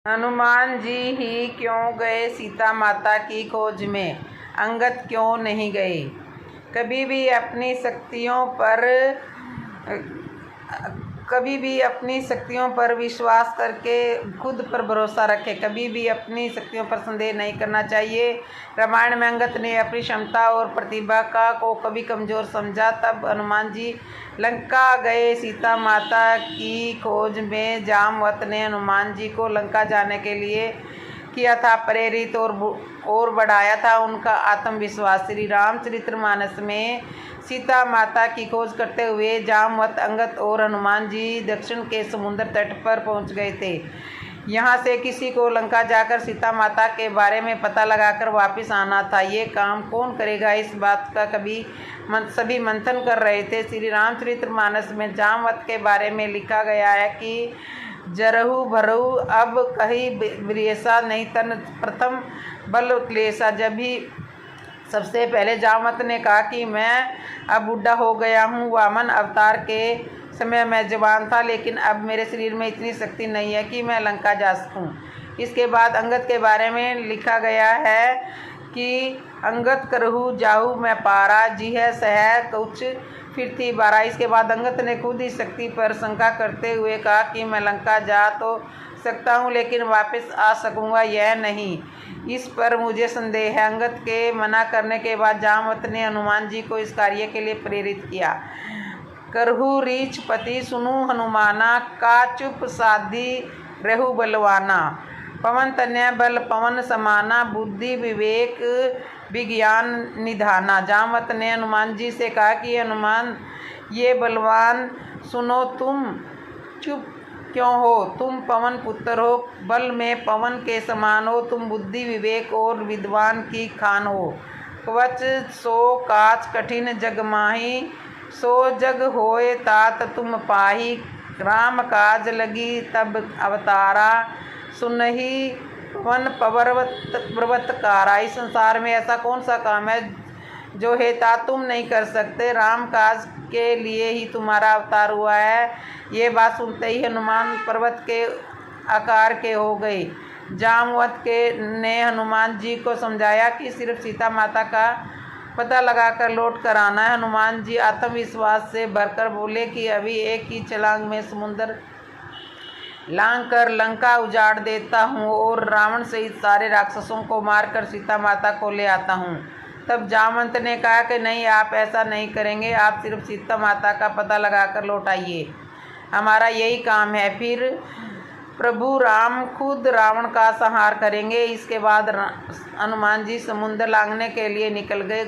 हनुमान जी ही क्यों गए सीता माता की खोज में, अंगद क्यों नहीं गए। कभी भी अपनी शक्तियों पर विश्वास करके खुद पर भरोसा रखें। कभी भी अपनी शक्तियों पर संदेह नहीं करना चाहिए। रामायण में अंगद ने अपनी क्षमता और प्रतिभा को कभी कमजोर समझा। तब हनुमान जी लंका गए सीता माता की खोज में। जामवंत ने हनुमान जी को लंका जाने के लिए किया था प्रेरित और बढ़ाया था उनका आत्मविश्वास। श्री रामचरितमानस में सीता माता की खोज करते हुए जामवंत, अंगद और हनुमान जी दक्षिण के समुद्र तट पर पहुंच गए थे। यहाँ से किसी को लंका जाकर सीता माता के बारे में पता लगाकर वापस आना था। ये काम कौन करेगा, इस बात का सभी मंथन कर रहे थे। श्री रामचरितमानस में जामवंत के बारे में लिखा गया है कि जरहु भरहु अब कहीं विरेसा नहीं तन प्रथम बल क्लेशा। जब भी सबसे पहले जामवंत ने कहा कि मैं अब बूढ़ा हो गया हूँ। वामन अवतार के समय मैं जवान था, लेकिन अब मेरे शरीर में इतनी शक्ति नहीं है कि मैं लंका जा सकूँ। इसके बाद अंगद के बारे में लिखा गया है कि अंगद करहु जाहु मैं पारा, जी है सह कुछ फिर थी बारा। इसके बाद अंगद ने खुद ही शक्ति पर शंका करते हुए कहा कि मैं लंका जा तो सकता हूँ, लेकिन वापस आ सकूँगा यह नहीं, इस पर मुझे संदेह है। अंगद के मना करने के बाद जामवंत ने हनुमान जी को इस कार्य के लिए प्रेरित किया। करहु रीछ पति सुनु हनुमाना, का चुप साधी रहु बलवाना। पवन तनय बल पवन समाना, बुद्धि विवेक विज्ञान निधाना। जामवंत ने हनुमान जी से कहा कि हनुमान ये बलवान सुनो, तुम चुप क्यों हो। तुम पवन पुत्र हो, बल में पवन के समान हो। तुम बुद्धि विवेक और विद्वान की खान हो। कवच सो काच कठिन जग माही, सो जग होए तात तुम पाही। राम काज लगी तब अवतारा, सुनहि पवन पर्वतकारा। इस संसार में ऐसा कौन सा काम है जो हेता तुम नहीं कर सकते। राम काज के लिए ही तुम्हारा अवतार हुआ है। ये बात सुनते ही हनुमान पर्वत के आकार के हो गए। जामवंत ने हनुमान जी को समझाया कि सिर्फ सीता माता का पता लगाकर लौट कर आना है। हनुमान जी आत्मविश्वास से भरकर बोले कि अभी एक ही छलांग में समुद्र लांघ कर लंका उजाड़ देता हूँ और रावण सहित सारे राक्षसों को मारकर सीता माता को ले आता हूँ। तब जामवंत ने कहा कि नहीं, आप ऐसा नहीं करेंगे। आप सिर्फ सीता माता का पता लगाकर लौट आइए, हमारा यही काम है। फिर प्रभु राम खुद रावण का संहार करेंगे। इसके बाद हनुमान जी समुद्र लांघने के लिए निकल गए।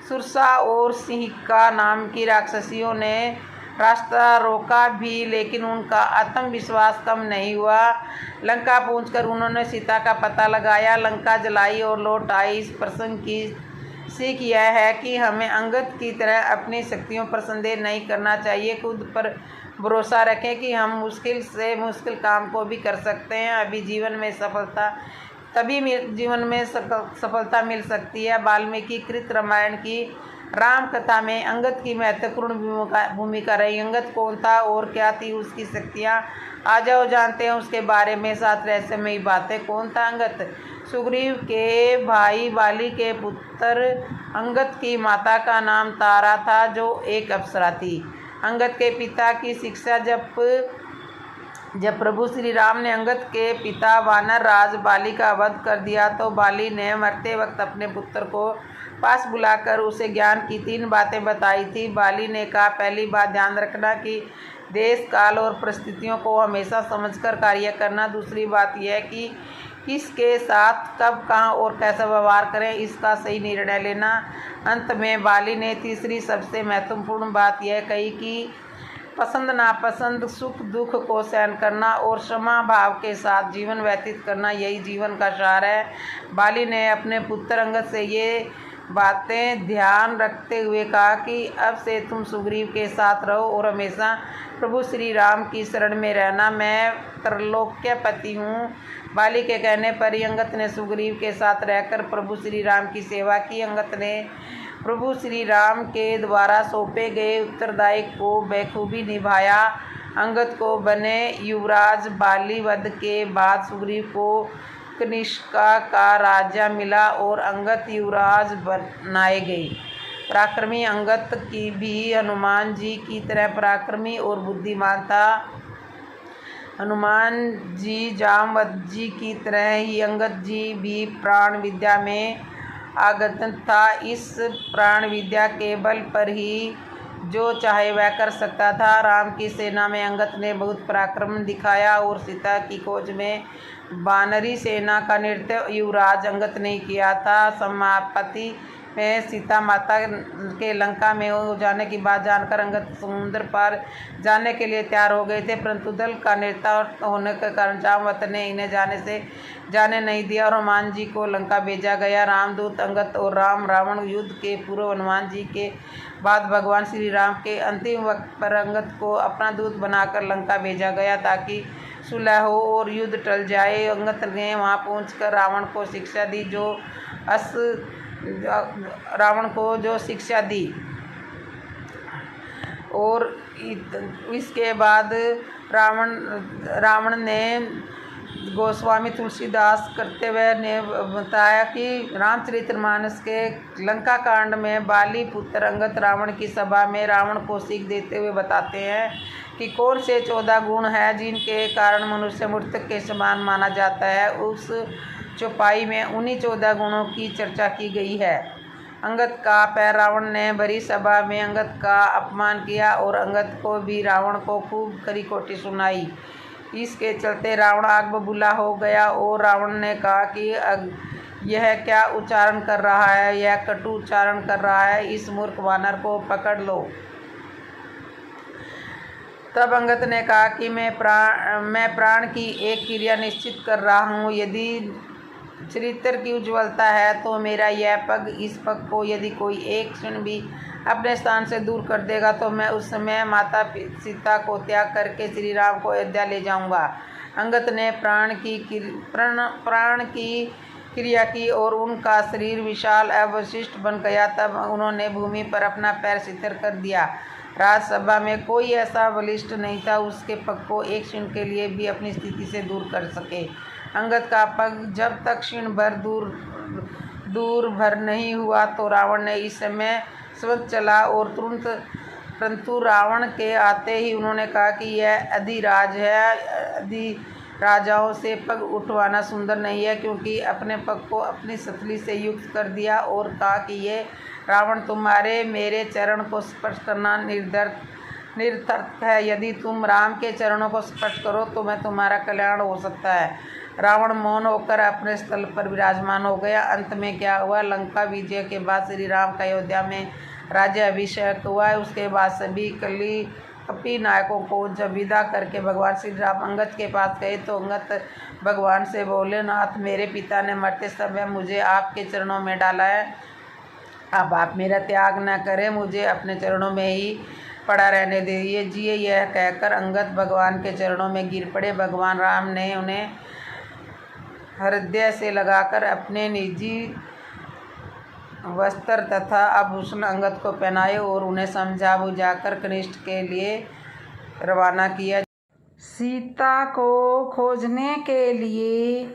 सुरसा और सिंहिका नाम की राक्षसियों ने रास्ता रोका भी, लेकिन उनका आत्मविश्वास कम नहीं हुआ। लंका पहुंचकर उन्होंने सीता का पता लगाया, लंका जलाई और लौट आई। इस प्रसंग की सीख यह है कि हमें अंगद की तरह अपनी शक्तियों पर संदेह नहीं करना चाहिए। खुद पर भरोसा रखें कि हम मुश्किल से मुश्किल काम को भी कर सकते हैं। तभी जीवन में सफलता मिल सकती है। वाल्मीकि कृत रामायण की राम कथा में अंगद की महत्वपूर्ण भूमिका रही। अंगद कौन था और क्या थी उसकी शक्तियाँ, आ जाओ जानते हैं उसके बारे में 7 रहस्यमयी बातें। कौन था अंगद? सुग्रीव के भाई बाली के पुत्र। अंगद की माता का नाम तारा था, जो एक अप्सरा थी। अंगद के पिता की शिक्षा जब प्रभु श्री राम ने अंगद के पिता वानर राज बाली का वध कर दिया, तो बाली ने मरते वक्त अपने पुत्र को पास बुलाकर उसे ज्ञान की 3 बातें बताई थी। बाली ने कहा, पहली बात ध्यान रखना कि देश काल और परिस्थितियों को हमेशा समझकर कार्य करना। दूसरी बात यह कि किसके साथ कब कहाँ और कैसा व्यवहार करें, इसका सही निर्णय लेना। अंत में बाली ने तीसरी सबसे महत्वपूर्ण बात यह कही कि पसंद नापसंद, सुख दुख को सहन करना और क्षमा भाव के साथ जीवन व्यतीत करना, यही जीवन का सार है। बाली ने अपने पुत्र अंगद से ये बातें ध्यान रखते हुए कहा कि अब से तुम सुग्रीव के साथ रहो और हमेशा प्रभु श्री राम की शरण में रहना। मैं त्रैलोक्यपति हूँ। बाली के कहने पर ही अंगद ने सुग्रीव के साथ रहकर प्रभु श्री राम की सेवा की। अंगद ने प्रभु श्री राम के द्वारा सौंपे गए उत्तरदायित्व को बखूबी निभाया। अंगद को बने युवराज। बाली वध के बाद सुग्रीव को कनिष्का का राज्य मिला और अंगद युवराज बनाए गए। पराक्रमी अंगद की भी हनुमान जी की तरह पराक्रमी और बुद्धिमान था। हनुमान जी जामवंत जी की तरह ही अंगद जी भी प्राण विद्या में आगतन था। इस प्राण विद्या के बल पर ही जो चाहे वह कर सकता था। राम की सेना में अंगद ने बहुत पराक्रम दिखाया और सीता की खोज में वानरी सेना का नेतृत्व युवराज अंगद ने किया था। समाप्ति में सीता माता के लंका में हो जाने की बात जानकर अंगद समुद्र पार जाने के लिए तैयार हो गए थे, परंतु दल का नेता होने के कारण जामवंत ने इन्हें जाने नहीं दिया और हनुमान जी को लंका भेजा गया। रामदूत अंगद और रावण युद्ध के पूर्व हनुमान जी के बाद भगवान श्री राम के अंतिम वक्त पर अंगद को अपना दूत बनाकर लंका भेजा गया ताकि सुलह हो और युद्ध टल जाए। अंगद ने वहां पहुंचकर रावण को जो शिक्षा दी और इसके बाद रावण ने गोस्वामी तुलसीदास करते हुए ने बताया कि रामचरितमानस के लंका कांड में बाली पुत्र अंगद रावण की सभा में रावण को सीख देते हुए बताते हैं कि कौन से 14 गुण हैं जिनके कारण मनुष्य मृतक के समान माना जाता है। उस चौपाई में उन्हीं 14 गुणों की चर्चा की गई है। अंगद का पैर रावण ने भरी सभा में अंगद का अपमान किया और अंगद को भी रावण को खूब खरी खोटी सुनाई। इसके चलते रावण आग बबूला हो गया और रावण ने कहा कि यह क्या उच्चारण कर रहा है, यह कटु उच्चारण कर रहा है, इस मूर्ख वानर को पकड़ लो। तब अंगद ने कहा कि मैं प्राण की एक क्रिया निश्चित कर रहा हूँ। यदि चरित्र की उज्ज्वलता है तो मेरा यह पग, इस पग को यदि कोई एक क्षण भी अपने स्थान से दूर कर देगा तो मैं उस समय माता सीता को त्याग करके श्री राम को अयोध्या ले जाऊंगा। अंगद ने प्राण की क्रिया की और उनका शरीर विशाल अवशिष्ट बन गया। तब उन्होंने भूमि पर अपना पैर शिथिल कर दिया। राजसभा में कोई ऐसा बलिष्ठ नहीं था उसके पग को एक क्षण के लिए भी अपनी स्थिति से दूर कर सके। अंगद का पग जब तक क्षण भर दूर भर नहीं हुआ तो रावण ने इस समय स्वतः चला और तुरंत, परंतु रावण के आते ही उन्होंने कहा कि यह अधिराज है। अधिराजाओं से पग उठवाना सुंदर नहीं है, क्योंकि अपने पग को अपनी सतली से युक्त कर दिया और कहा कि ये रावण तुम्हारे मेरे चरण को स्पर्श करना निरर्थक है। यदि तुम राम के चरणों को स्पर्श करो तो मैं तुम्हारा कल्याण हो सकता है। रावण मौन होकर अपने स्थल पर विराजमान हो गया। अंत में क्या हुआ, लंका विजय के बाद श्री राम का अयोध्या में राज्य अभिषेक हुआ। उसके बाद सभी कपी नायकों को जब विदा करके भगवान श्री राम अंगद के पास गए तो अंगद भगवान से बोले, नाथ, मेरे पिता ने मरते समय मुझे आपके चरणों में डाला है, अब आप मेरा त्याग न करें, मुझे अपने चरणों में ही पड़ा रहने दीजिए। यह कहकर अंगद भगवान के चरणों में गिर पड़े। भगवान राम ने उन्हें हृदय से लगाकर अपने निजी वस्त्र तथा आभूषण अंगद को पहनाए और उन्हें समझा बुझाकर कनिष्ठ के लिए रवाना किया। सीता को खोजने के लिए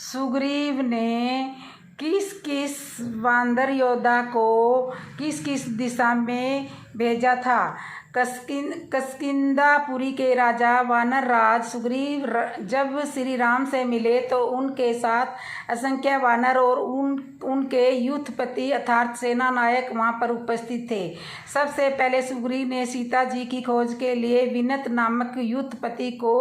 सुग्रीव ने किस किस वानर योद्धा को किस किस दिशा में भेजा था। किष्किंधापुरी के राजा वानर राज सुग्रीव जब श्री राम से मिले तो उनके साथ असंख्य वानर और उनके युद्धपति अर्थात सेना नायक वहां पर उपस्थित थे। सबसे पहले सुग्रीव ने सीता जी की खोज के लिए विनत नामक युद्धपति को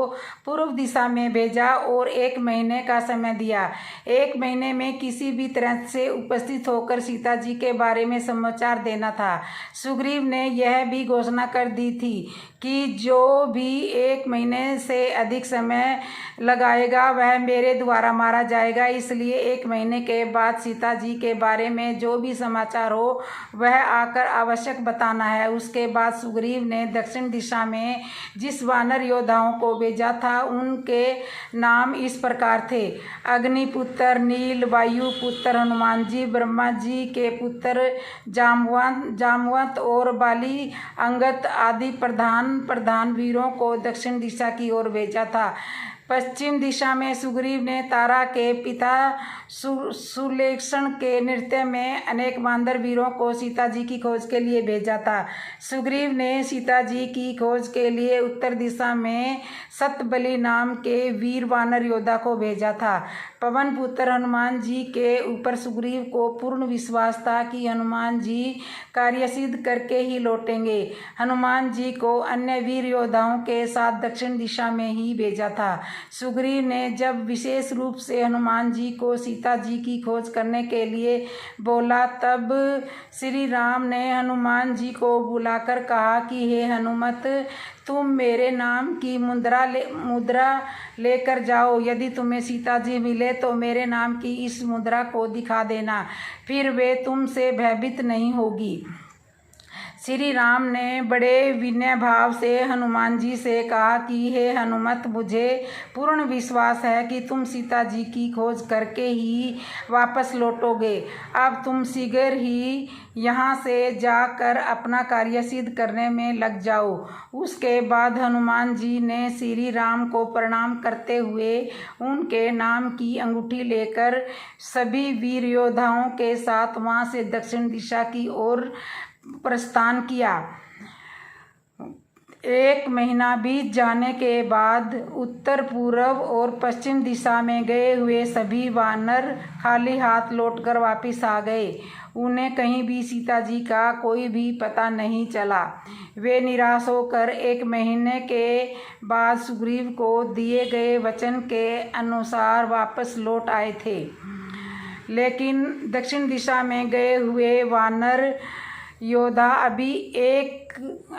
पूर्व दिशा में भेजा और 1 महीने का समय दिया। 1 महीने में किसी भी तरह से उपस्थित होकर सीता जी के बारे में समाचार देना था। सुग्रीव ने यह भी घोषणा कर दी थी कि जो भी 1 महीने से अधिक समय लगाएगा वह मेरे द्वारा मारा जाएगा। इसलिए 1 महीने के बाद सीता जी के बारे में जो भी समाचार हो वह आकर आवश्यक बताना है। उसके बाद सुग्रीव ने दक्षिण दिशा में जिस वानर योद्धाओं को भेजा था उनके नाम इस प्रकार थे: अग्निपुत्र, नील, वायुपुत्र हनुमान जी, ब्रह्मा जी के पुत्र जामवंत और बाली, अंगद आदि प्रधान प्रधान वीरों को दक्षिण दिशा की ओर भेजा था। पश्चिम दिशा में सुग्रीव ने तारा के पिता सुलेक्षण के नृत्य में अनेक बांदर वीरों को सीता जी की खोज के लिए भेजा था। सुग्रीव ने सीता जी की खोज के लिए उत्तर दिशा में सतबली नाम के वीर वानर योद्धा को भेजा था। पवन पुत्र हनुमान जी के ऊपर सुग्रीव को पूर्ण विश्वास था कि हनुमान जी कार्य सिद्ध करके ही लौटेंगे। हनुमान जी को अन्य वीर योद्धाओं के साथ दक्षिण दिशा में ही भेजा था। सुग्रीव ने जब विशेष रूप से हनुमान जी को सीता जी की खोज करने के लिए बोला, तब श्री राम ने हनुमान जी को बुलाकर कहा कि हे हनुमत, तुम मेरे नाम की मुद्रा लेकर जाओ। यदि तुम्हें सीता जी मिले तो मेरे नाम की इस मुद्रा को दिखा देना, फिर वे तुमसे भयभीत नहीं होगी। श्री राम ने बड़े विनय भाव से हनुमान जी से कहा कि हे हनुमत, मुझे पूर्ण विश्वास है कि तुम सीता जी की खोज करके ही वापस लौटोगे। अब तुम शीघ्र ही यहाँ से जाकर अपना कार्य सिद्ध करने में लग जाओ। उसके बाद हनुमान जी ने श्री राम को प्रणाम करते हुए उनके नाम की अंगूठी लेकर सभी वीर योद्धाओं के साथ वहाँ से दक्षिण दिशा की ओर प्रस्थान किया। 1 महीना बीत जाने के बाद उत्तर, पूर्व और पश्चिम दिशा में गए हुए सभी वानर खाली हाथ लौटकर वापस आ गए। उन्हें कहीं भी सीता जी का कोई भी पता नहीं चला। वे निराश होकर 1 महीने के बाद सुग्रीव को दिए गए वचन के अनुसार वापस लौट आए थे। लेकिन दक्षिण दिशा में गए हुए वानर योद्धा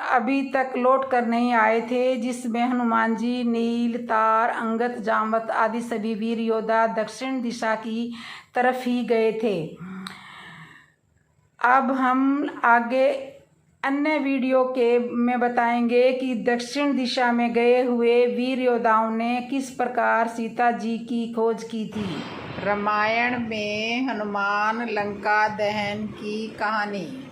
अभी तक लौट कर नहीं आए थे, जिसमें हनुमान जी, नील, तार, अंगद, जामवंत आदि सभी वीर योद्धा दक्षिण दिशा की तरफ ही गए थे। अब हम आगे अन्य वीडियो में बताएंगे कि दक्षिण दिशा में गए हुए वीर योद्धाओं ने किस प्रकार सीता जी की खोज की थी। रामायण में हनुमान लंका दहन की कहानी।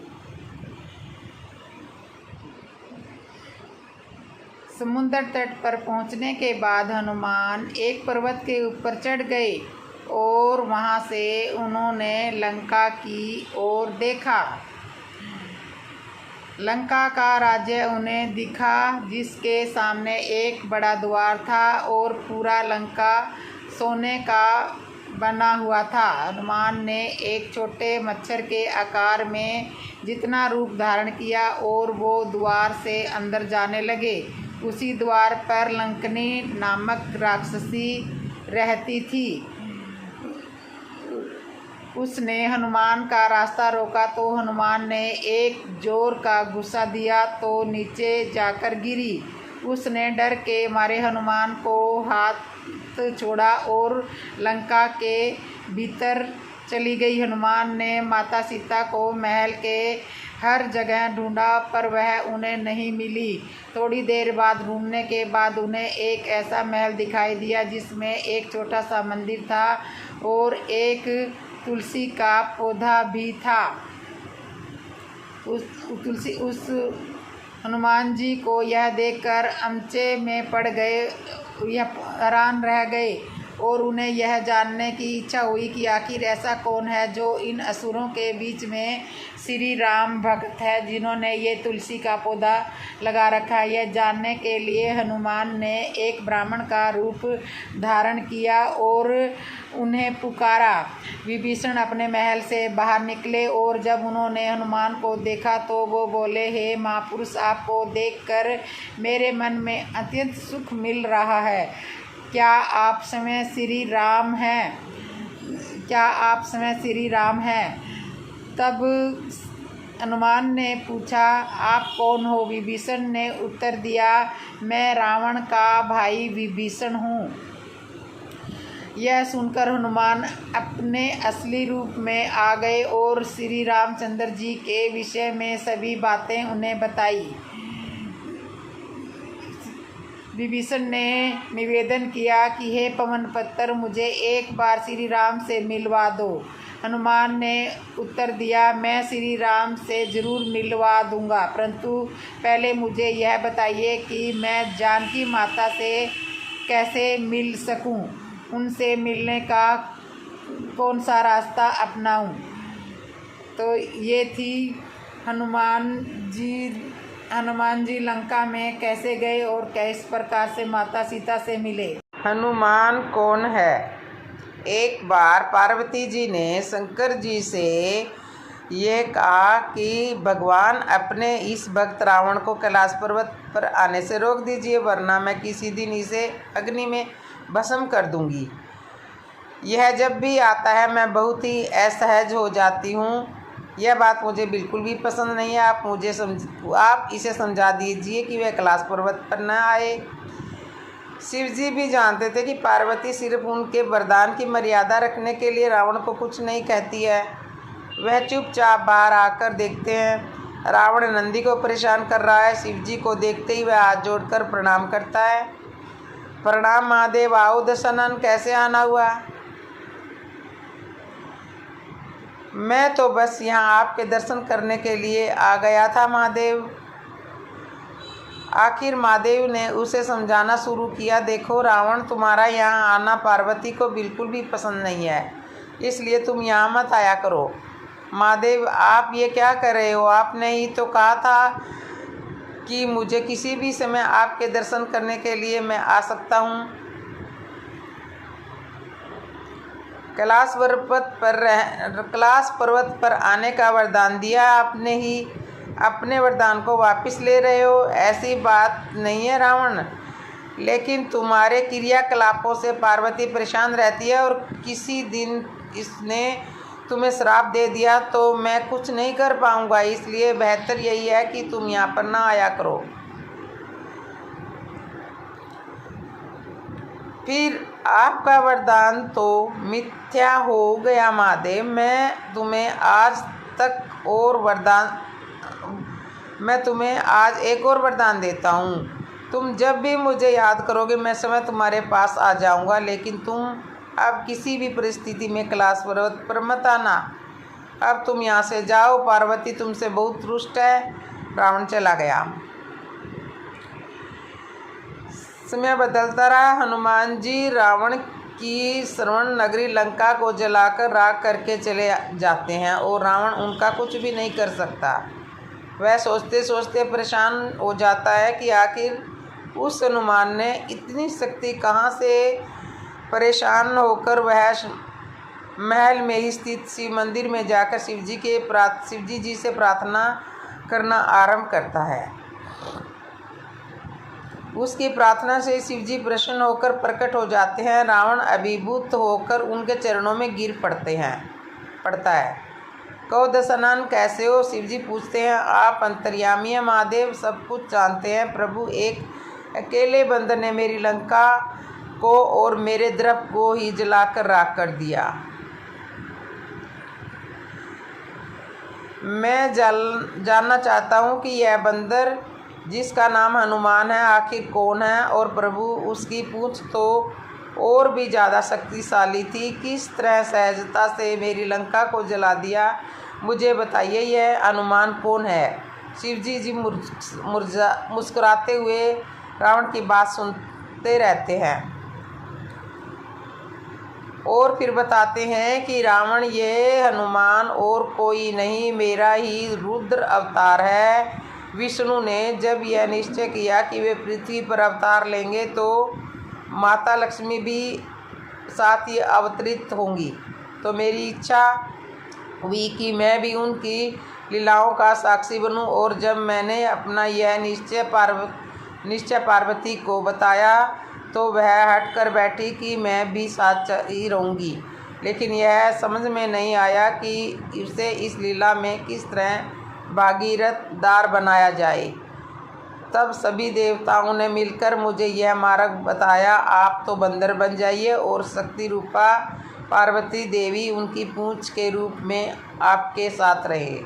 समुद्र तट पर पहुंचने के बाद हनुमान एक पर्वत के ऊपर चढ़ गए और वहां से उन्होंने लंका की ओर देखा। लंका का राज्य उन्हें दिखा, जिसके सामने एक बड़ा द्वार था और पूरा लंका सोने का बना हुआ था। हनुमान ने एक छोटे मच्छर के आकार में जितना रूप धारण किया और वो द्वार से अंदर जाने लगे। उसी द्वार पर लंकनी नामक राक्षसी रहती थी। उसने हनुमान का रास्ता रोका तो हनुमान ने एक जोर का गुस्सा दिया तो नीचे जाकर गिरी। उसने डर के मारे हनुमान को हाथ छोड़ा और लंका के भीतर चली गई। हनुमान ने माता सीता को महल के हर जगह ढूंढा, पर वह उन्हें नहीं मिली। थोड़ी देर बाद ढूंढने के बाद उन्हें एक ऐसा महल दिखाई दिया जिसमें एक छोटा सा मंदिर था और एक तुलसी का पौधा भी था। उस हनुमान जी को यह देखकर अमचे में पड़ गए, यह हैरान रह गए और उन्हें यह जानने की इच्छा हुई कि आखिर ऐसा कौन है जो इन असुरों के बीच में श्री राम भक्त है, जिन्होंने ये तुलसी का पौधा लगा रखा है। यह जानने के लिए हनुमान ने एक ब्राह्मण का रूप धारण किया और उन्हें पुकारा। विभीषण अपने महल से बाहर निकले और जब उन्होंने हनुमान को देखा तो वो बोले, हे महापुरुष, आपको देखकर मेरे मन में अत्यंत सुख मिल रहा है। क्या आप स्वयं श्री राम हैं? तब हनुमान ने पूछा, आप कौन हो? विभीषण ने उत्तर दिया, मैं रावण का भाई विभीषण हूँ। यह सुनकर हनुमान अपने असली रूप में आ गए और श्री रामचंद्र जी के विषय में सभी बातें उन्हें बताई। विभीषण ने निवेदन किया कि हे पवन पुत्र, मुझे एक बार श्री राम से मिलवा दो। हनुमान ने उत्तर दिया, मैं श्री राम से जरूर मिलवा दूंगा, परंतु पहले मुझे यह बताइए कि मैं जानकी माता से कैसे मिल सकूं? उनसे मिलने का कौन सा रास्ता अपनाऊं? तो ये थी हनुमान जी लंका में कैसे गए और किस प्रकार से माता सीता से मिले। हनुमान कौन है? एक बार पार्वती जी ने शंकर जी से ये कहा कि भगवान अपने इस भक्त रावण को कैलाश पर्वत पर आने से रोक दीजिए, वरना मैं किसी दिन इसे अग्नि में भस्म कर दूंगी। यह जब भी आता है मैं बहुत ही असहज हो जाती हूँ। यह बात मुझे बिल्कुल भी पसंद नहीं है। आप इसे समझा दीजिए कि वह कैलाश पर्वत पर न आए। शिव जी भी जानते थे कि पार्वती सिर्फ उनके वरदान की मर्यादा रखने के लिए रावण को कुछ नहीं कहती है। वह चुपचाप बाहर आकर देखते हैं रावण नंदी को परेशान कर रहा है। शिव जी को देखते ही वह हाथ जोड़कर प्रणाम करता है। प्रणाम महादेव, आओ दशनन, कैसे आना हुआ? मैं तो बस यहाँ आपके दर्शन करने के लिए आ गया था महादेव। आखिर महादेव ने उसे समझाना शुरू किया, देखो रावण, तुम्हारा यहाँ आना पार्वती को बिल्कुल भी पसंद नहीं है, इसलिए तुम यहाँ मत आया करो। महादेव, आप ये क्या कर रहे हो? आपने ही तो कहा था कि मुझे किसी भी समय आपके दर्शन करने के लिए मैं आ सकता हूँ। कैलाश पर्वत पर आने का वरदान दिया आपने ही, अपने वरदान को वापस ले रहे हो। ऐसी बात नहीं है रावण, लेकिन तुम्हारे क्रियाकलापों से पार्वती परेशान रहती है और किसी दिन इसने तुम्हें श्राप दे दिया तो मैं कुछ नहीं कर पाऊंगा, इसलिए बेहतर यही है कि तुम यहाँ पर ना आया करो। फिर आपका वरदान तो मिथ्या हो गया महादेव। मैं तुम्हें आज एक और वरदान देता हूँ। तुम जब भी मुझे याद करोगे मैं समय तुम्हारे पास आ जाऊँगा, लेकिन तुम अब किसी भी परिस्थिति में कैलाश पर्वत पर मत आना। अब तुम यहाँ से जाओ, पार्वती तुमसे बहुत रुष्ट है। रावण चला गया। समय बदलता रहा। हनुमान जी रावण की श्रवण नगरी लंका को जलाकर राख करके चले जाते हैं और रावण उनका कुछ भी नहीं कर सकता। वह सोचते सोचते परेशान हो जाता है कि आखिर उस हनुमान ने इतनी शक्ति कहाँ से। परेशान होकर वह महल में ही स्थित शिव मंदिर में जाकर शिव जी से प्रार्थना करना आरंभ करता है। उसकी प्रार्थना से शिव जी प्रसन्न होकर प्रकट हो जाते हैं। रावण अभिभूत होकर उनके चरणों में गिर पड़ता है। कहो दशनन, कैसे हो? शिव जी पूछते हैं। आप अंतर्यामी हैं महादेव, सब कुछ जानते हैं प्रभु। एक अकेले बंदर ने मेरी लंका को और मेरे द्रव्य को ही जलाकर राख कर दिया। मैं जानना चाहता हूँ कि यह बंदर जिसका नाम हनुमान है आखिर कौन है? और प्रभु, उसकी पूंछ तो और भी ज़्यादा शक्तिशाली थी, किस तरह सहजता से मेरी लंका को जला दिया? मुझे बताइए, यह हनुमान कौन है? शिव जी मुस्कुराते हुए रावण की बात सुनते रहते हैं और फिर बताते हैं कि रावण, ये हनुमान और कोई नहीं, मेरा ही रुद्र अवतार है। विष्णु ने जब यह निश्चय किया कि वे पृथ्वी पर अवतार लेंगे तो माता लक्ष्मी भी साथ ही अवतरित होंगी, तो मेरी इच्छा हुई कि मैं भी उनकी लीलाओं का साक्षी बनूं। और जब मैंने अपना यह निश्चय पार्वती को बताया तो वह हट कर बैठी कि मैं भी साथ ही रहूँगी, लेकिन यह समझ में नहीं आया कि उसे इस लीला में किस तरह भागीरथदार बनाया जाए। तब सभी देवताओं ने मिलकर मुझे यह मार्ग बताया, आप तो बंदर बन जाइए और शक्ति रूपा पार्वती देवी उनकी पूंछ के रूप में आपके साथ रहे।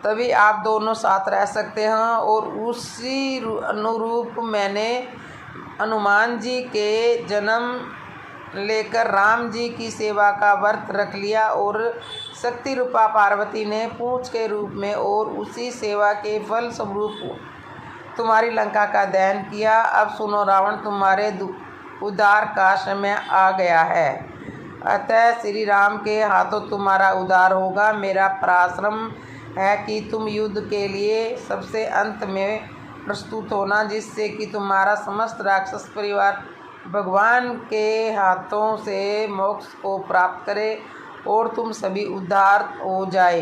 तभी आप दोनों साथ रह सकते हैं। और उसी अनुरूप मैंने हनुमान जी के जन्म लेकर राम जी की सेवा का व्रत रख लिया और शक्ति रूपा पार्वती ने पूंछ के रूप में और उसी सेवा के फल स्वरूप तुम्हारी लंका का दहन किया। अब सुनो रावण, तुम्हारे उद्धार का समय आ गया है। अतः श्री राम के हाथों तुम्हारा उद्धार होगा। मेरा पराश्रम है कि तुम युद्ध के लिए सबसे अंत में प्रस्तुत होना, जिससे कि तुम्हारा समस्त राक्षस परिवार भगवान के हाथों से मोक्ष को प्राप्त करे और तुम सभी उद्धार हो जाए।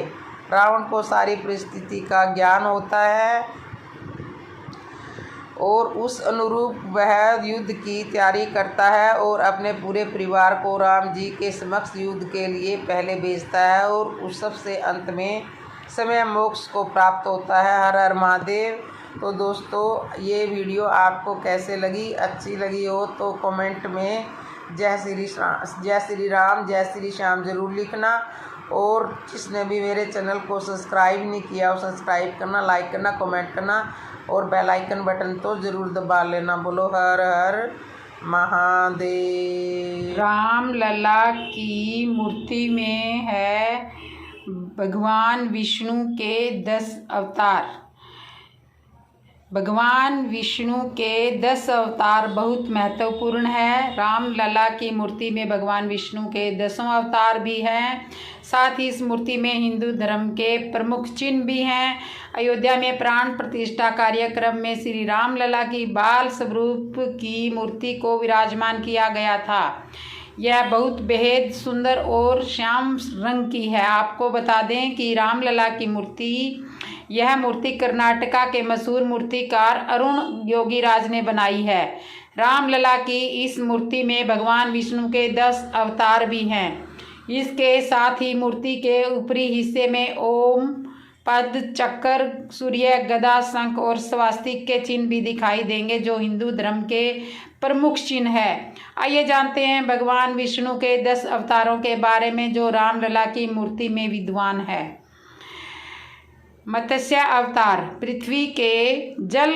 रावण को सारी परिस्थिति का ज्ञान होता है और उस अनुरूप वह युद्ध की तैयारी करता है और अपने पूरे परिवार को राम जी के समक्ष युद्ध के लिए पहले भेजता है और उस सबसे अंत में समय मोक्ष को प्राप्त होता है। हर हर महादेव। तो दोस्तों, ये वीडियो आपको कैसे लगी? अच्छी लगी हो तो कमेंट में जय श्री राम जय श्री श्याम ज़रूर लिखना। और जिसने भी मेरे चैनल को सब्सक्राइब नहीं किया वो सब्सक्राइब करना, लाइक करना, कमेंट करना और बेल आइकन बटन तो ज़रूर दबा लेना। बोलो हर हर महादेव। राम लला की मूर्ति में है भगवान विष्णु के 10 अवतार। भगवान विष्णु के 10 अवतार बहुत महत्वपूर्ण है। राम लला की मूर्ति में भगवान विष्णु के 10 अवतार भी हैं। साथ ही इस मूर्ति में हिंदू धर्म के प्रमुख चिन्ह भी हैं। अयोध्या में प्राण प्रतिष्ठा कार्यक्रम में श्री राम लला की बाल स्वरूप की मूर्ति को विराजमान किया गया था। यह बहुत बेहद सुंदर और श्याम रंग की है। आपको बता दें कि रामलला की मूर्ति यह मूर्ति कर्नाटका के मशहूर मूर्तिकार अरुण योगीराज ने बनाई है। रामलला की इस मूर्ति में भगवान विष्णु के 10 अवतार भी हैं। इसके साथ ही मूर्ति के ऊपरी हिस्से में ओम, पद, चक्र, सूर्य, गदा, शंख और स्वास्तिक के चिन्ह भी दिखाई देंगे, जो हिंदू धर्म के प्रमुख चिन्ह है। आइए जानते हैं भगवान विष्णु के 10 अवतारों के बारे में जो रामलला की मूर्ति में विद्यमान है। मत्स्य अवतार, पृथ्वी के जल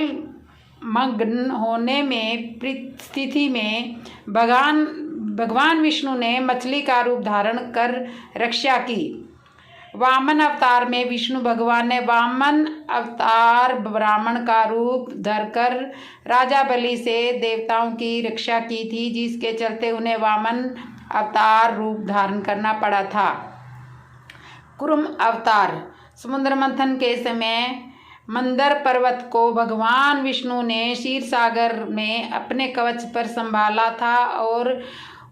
मग्न होने में स्थिति में भगवान विष्णु ने मछली का रूप धारण कर रक्षा की। वामन अवतार में विष्णु भगवान ने वामन अवतार ब्राह्मण का रूप धरकर राजा बलि से देवताओं की रक्षा की थी, जिसके चलते उन्हें वामन अवतार रूप धारण करना पड़ा था। कुर्म अवतार, समुद्र मंथन के समय मंदर पर्वत को भगवान विष्णु ने क्षीर सागर में अपने कवच पर संभाला था और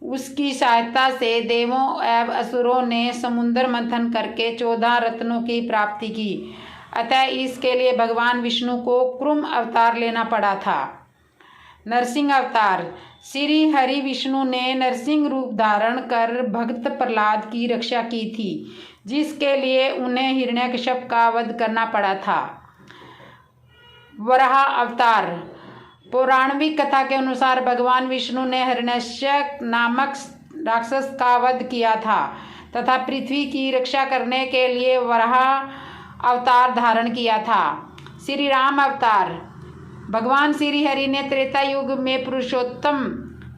उसकी सहायता से देवों एवं असुरों ने समुद्र मंथन करके 14 रत्नों की प्राप्ति की। अतः इसके लिए भगवान विष्णु को कुर्म अवतार लेना पड़ा था। नरसिंह अवतार, श्री हरि विष्णु ने नरसिंह रूप धारण कर भक्त प्रहलाद की रक्षा की थी, जिसके लिए उन्हें हिरण्यकश्यप का वध करना पड़ा था। वराह अवतार, पौराणिक कथा के अनुसार भगवान विष्णु ने हिरण्यकश्यप नामक राक्षस का वध किया था तथा पृथ्वी की रक्षा करने के लिए वराह अवतार धारण किया था। श्री राम अवतार, भगवान श्री हरि ने त्रेता युग में पुरुषोत्तम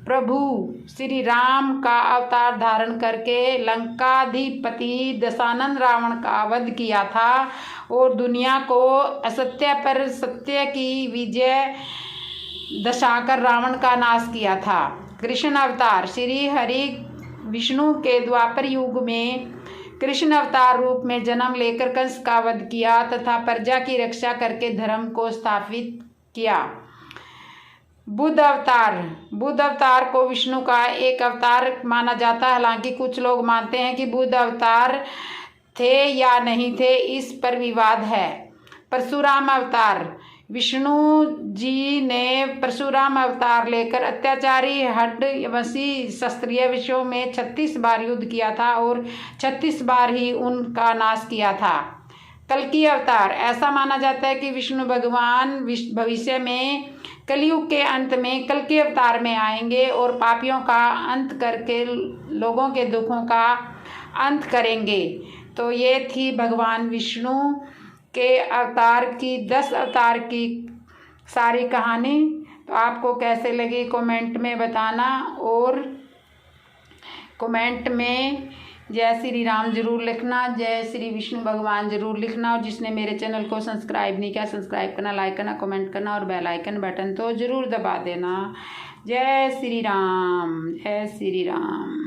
प्रभु श्री राम का अवतार धारण करके लंकाधिपति दशानन रावण का वध किया था और दुनिया को असत्य पर सत्य की विजय दर्शाकर रावण का नाश किया था। कृष्ण अवतार, श्री हरि विष्णु के द्वापर युग में कृष्ण अवतार रूप में जन्म लेकर कंस का वध किया तथा प्रजा की रक्षा करके धर्म को स्थापित किया। बुद्ध अवतार को विष्णु का एक अवतार माना जाता है। हालांकि कुछ लोग मानते हैं कि बुद्ध अवतार थे या नहीं थे, इस पर विवाद है। परशुराम अवतार, विष्णु जी ने परशुराम अवतार लेकर अत्याचारी हड्डवशी क्षत्रिय विषयों में 36 बार युद्ध किया था और 36 बार ही उनका नाश किया था। कल्कि अवतार, ऐसा माना जाता है कि विष्णु भगवान भविष्य में कलयुग के अंत में कल्कि अवतार में आएंगे और पापियों का अंत करके लोगों के दुखों का अंत करेंगे। तो ये थी भगवान विष्णु के अवतार की 10 अवतार की सारी कहानी। तो आपको कैसे लगी कमेंट में बताना, और कमेंट में जय श्री राम जरूर लिखना, जय श्री विष्णु भगवान जरूर लिखना, और जिसने मेरे चैनल को सब्सक्राइब नहीं किया सब्सक्राइब करना, लाइक करना, कमेंट करना और बेल आइकन बटन तो ज़रूर दबा देना। जय श्री राम, जय श्री राम।